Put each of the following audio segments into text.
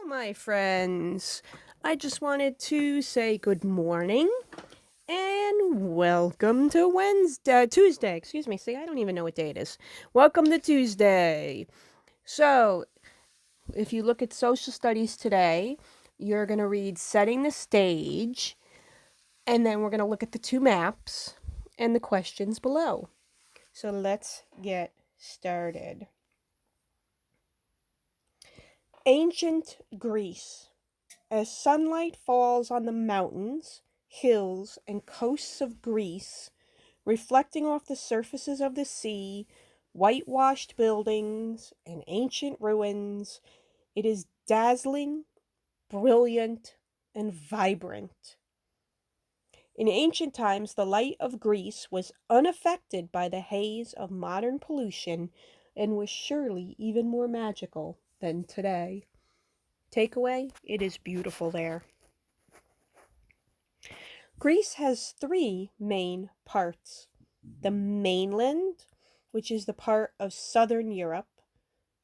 my friends. I just wanted to say good morning and welcome to Tuesday. Excuse me. See, I don't even know what day it is. Welcome to Tuesday. So, if you look at social studies today, you're going to read Setting the Stage, and then we're going to look at the two maps and the questions below. So, let's get started. Ancient Greece. As sunlight falls on the mountains, hills, and coasts of Greece, reflecting off the surfaces of the sea, whitewashed buildings, and ancient ruins, it is dazzling, brilliant, and vibrant. In ancient times, the light of Greece was unaffected by the haze of modern pollution and was surely even more magical than today. Takeaway, it is beautiful there. Greece has three main parts. The mainland, which is the part of southern Europe,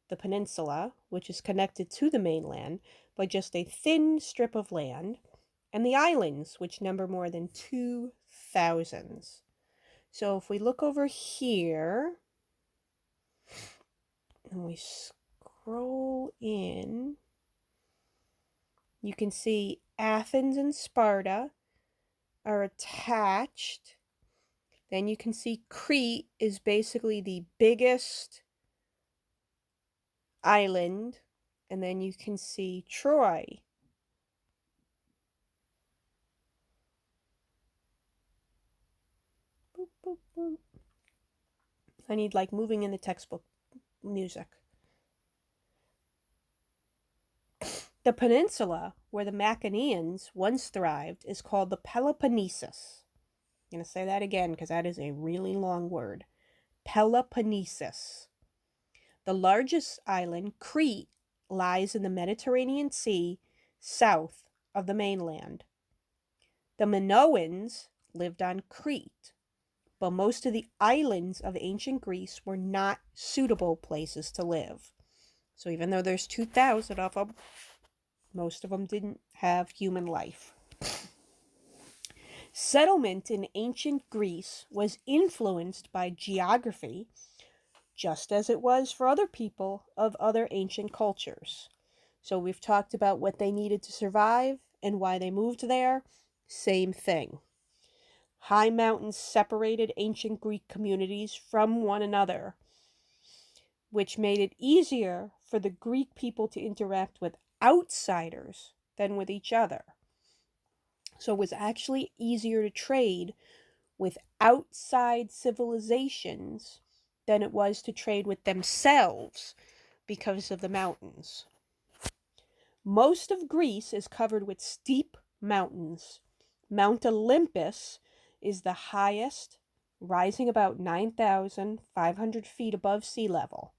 the peninsula, which is connected to the mainland by just a thin strip of land, and the islands, which number more than 2,000. So if we look over here, and we scroll in, you can see Athens and Sparta are attached. Then you can see Crete is basically the biggest island. And then you can see Troy. Boop, boop, boop. I need like moving in the textbook music. The peninsula where the Macedoниans once thrived is called the Peloponnesus. I'm going to say that again because that is a really long word. Peloponnesus. The largest island, Crete, lies in the Mediterranean Sea, south of the mainland. The Minoans lived on Crete, but most of the islands of ancient Greece were not suitable places to live. So even though there's 2,000 of them, most of them didn't have human life. Settlement in ancient Greece was influenced by geography, just as it was for other people of other ancient cultures. So we've talked about what they needed to survive and why they moved there. Same thing. High mountains separated ancient Greek communities from one another, which made it easier for the Greek people to interact with outsiders than with each other. So it was actually easier to trade with outside civilizations than it was to trade with themselves because of the mountains. Most of Greece is covered with steep mountains. Mount Olympus is the highest, rising about 9,500 feet above sea level.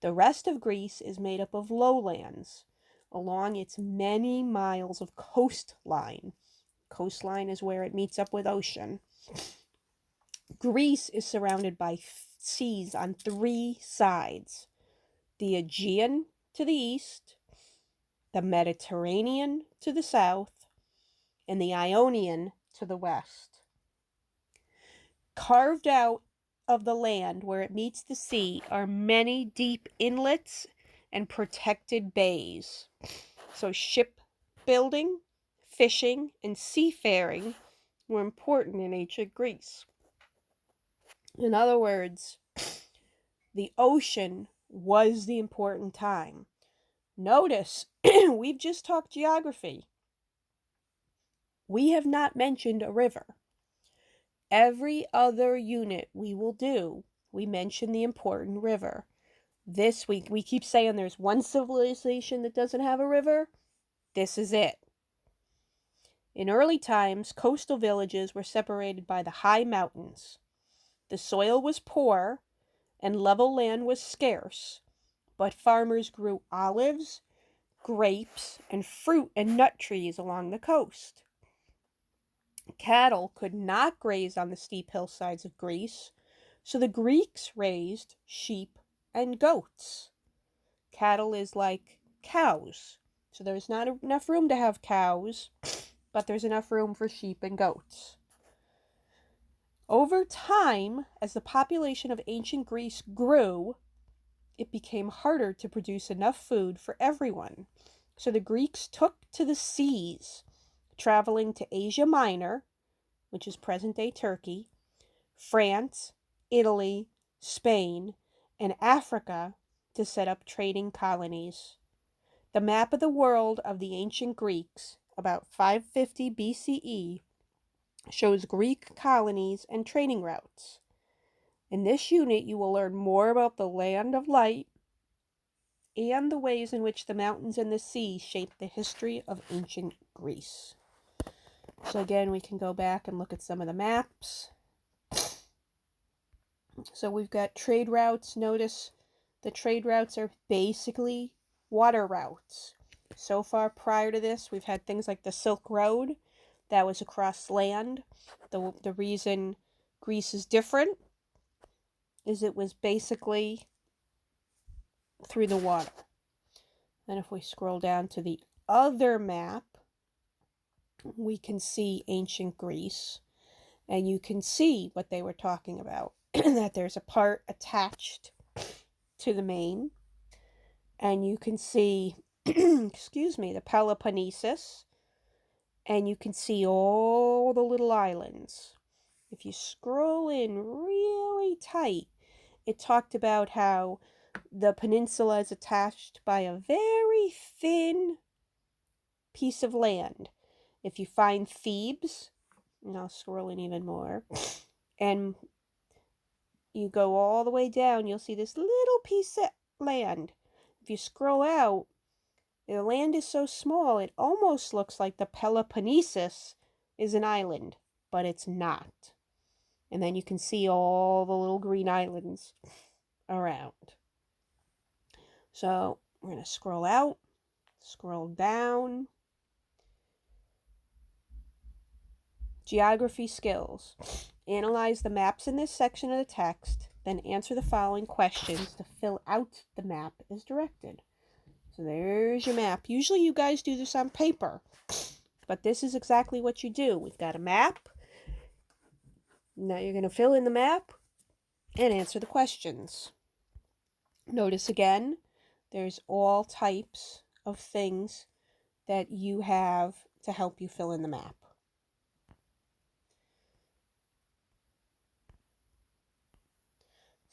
The rest of Greece is made up of lowlands along its many miles of coastline. Coastline is where it meets up with ocean. Greece is surrounded by seas on three sides: the Aegean to the east, the Mediterranean to the south, and the Ionian to the west. Carved out of the land where it meets the sea are many deep inlets and protected bays. So shipbuilding, fishing, and seafaring were important in ancient Greece. In other words, the ocean was the important time. Notice, we've just talked geography. We have not mentioned a river. Every other unit we will do, we mention the important river. This week, we keep saying there's one civilization that doesn't have a river. This is it. In early times, coastal villages were separated by the high mountains. The soil was poor and level land was scarce, but farmers grew olives, grapes, and fruit and nut trees along the coast. Cattle could not graze on the steep hillsides of Greece, so the Greeks raised sheep and goats. Cattle is like cows. So there's not enough room to have cows, but there's enough room for sheep and goats. Over time, as the population of ancient Greece grew, it became harder to produce enough food for everyone. So the Greeks took to the seas, traveling to Asia Minor, which is present-day Turkey, France, Italy, Spain, and Africa to set up trading colonies. The map of the world of the ancient Greeks, about 550 BCE, shows Greek colonies and trading routes. In this unit, you will learn more about the land of light and the ways in which the mountains and the sea shaped the history of ancient Greece. So again, we can go back and look at some of the maps. So we've got trade routes. Notice the trade routes are basically water routes. So far prior to this, we've had things like the Silk Road that was across land. The reason Greece is different is it was basically through the water. Then if we scroll down to the other map, we can see ancient Greece, and you can see what they were talking about, that there's a part attached to the main, and you can see, excuse me, the Peloponnesus, and you can see all the little islands. If you scroll in really tight, it talked about how the peninsula is attached by a very thin piece of land. If you find Thebes, and I'll scroll in even more, and you go all the way down, you'll see this little piece of land. If you scroll out, the land is so small, it almost looks like the Peloponnesus is an island, but it's not. And then you can see all the little green islands around. So we're going to scroll out, scroll down. Geography skills. Analyze the maps in this section of the text, then answer the following questions to fill out the map as directed. So there's your map. Usually you guys do this on paper, but this is exactly what you do. We've got a map. Now you're going to fill in the map and answer the questions. Notice again, there's all types of things that you have to help you fill in the map.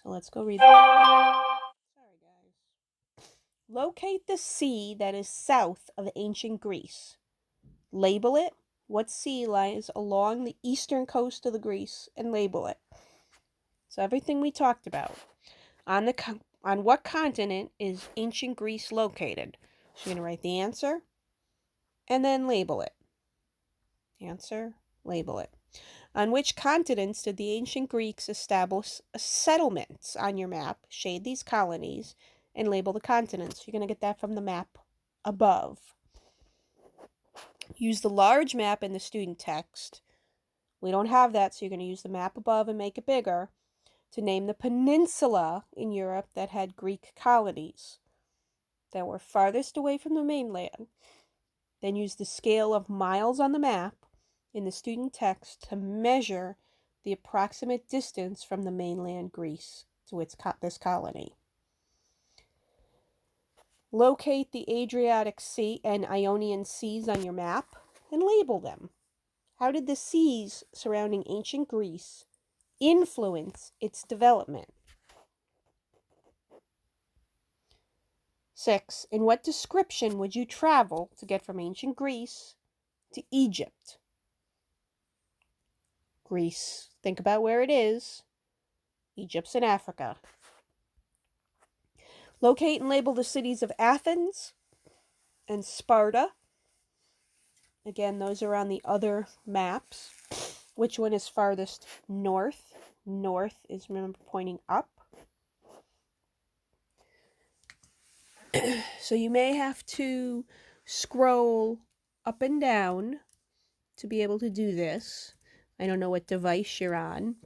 So let's go read that. Sorry, guys. Locate the sea that is south of ancient Greece. Label it. What sea lies along the eastern coast of the Greece, and label it. So everything we talked about. On what continent is ancient Greece located? So you're going to write the answer and then label it. Answer, label it. On which continents did the ancient Greeks establish settlements? On your map, shade these colonies and label the continents. You're going to get that from the map above. Use the large map in the student text. We don't have that, so you're going to use the map above and make it bigger to name the peninsula in Europe that had Greek colonies that were farthest away from the mainland. Then use the scale of miles on the map in the student text to measure the approximate distance from the mainland Greece to this colony. Locate the Adriatic Sea and Ionian Seas on your map and label them. How did the seas surrounding ancient Greece influence its development? 6. In what description would you travel to get from ancient Greece to Egypt? Greece, think about where it is. Egypt's in Africa. Locate and label the cities of Athens and Sparta. Again, those are on the other maps. Which one is farthest north? North is, remember, pointing up. So you may have to scroll up and down to be able to do this. I don't know what device you're on.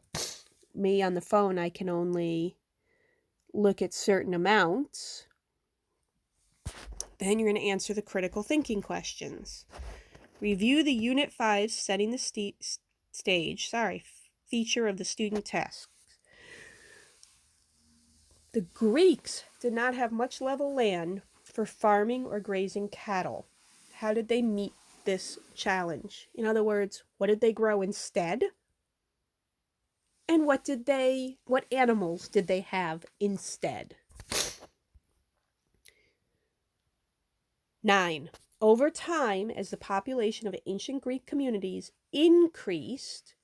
Me on the phone, I can only look at certain amounts. Then you're going to answer the critical thinking questions. Review the Unit 5 setting the feature of the student test. The Greeks did not have much level land for farming or grazing cattle. How did they meet this challenge? In other words, what did they grow instead? And what animals did they have instead? 9. Over time, as the population of ancient Greek communities increased,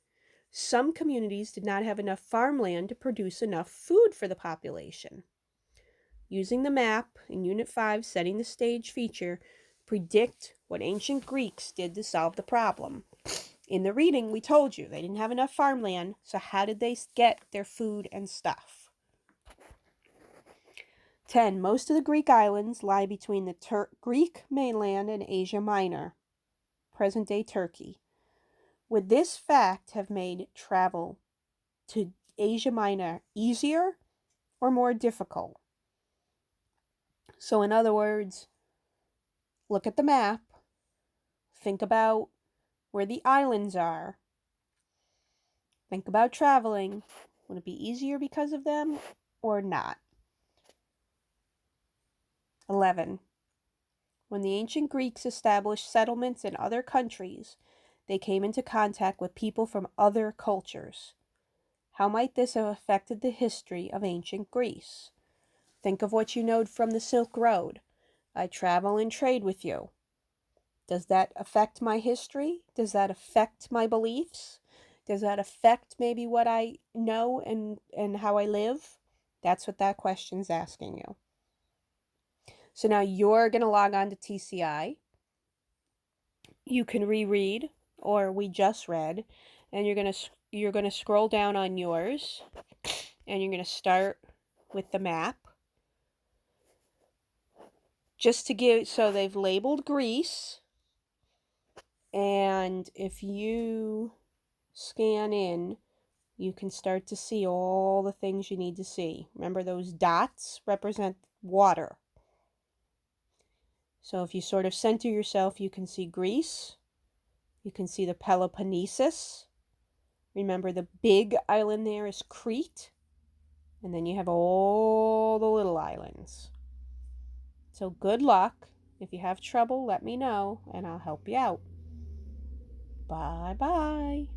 some communities did not have enough farmland to produce enough food for the population. Using the map in Unit 5, setting the stage feature, predict what ancient Greeks did to solve the problem. In the reading, we told you they didn't have enough farmland, so how did they get their food and stuff? 10. Most of the Greek islands lie between the Greek mainland and Asia Minor, present-day Turkey. Would this fact have made travel to Asia Minor easier or more difficult? So in other words, look at the map, think about where the islands are, think about traveling. Would it be easier because of them or not? 11. When the ancient Greeks established settlements in other countries, they came into contact with people from other cultures. How might this have affected the history of ancient Greece? Think of what you know from the Silk Road. I travel and trade with you. Does that affect my history? Does that affect my beliefs? Does that affect maybe what I know and how I live? That's what that question's asking you. So now you're going to log on to TCI. You can reread, or we just read, and you're going to scroll down on yours, and you're going to start with the map. Just to give, so they've labeled Greece, and if you scan in, you can start to see all the things you need to see. Remember, those dots represent water. So if you sort of center yourself, you can see Greece. You can see the Peloponnesus. Remember, the big island there is Crete. And then you have all the little islands. So good luck. If you have trouble, let me know, and I'll help you out. Bye-bye.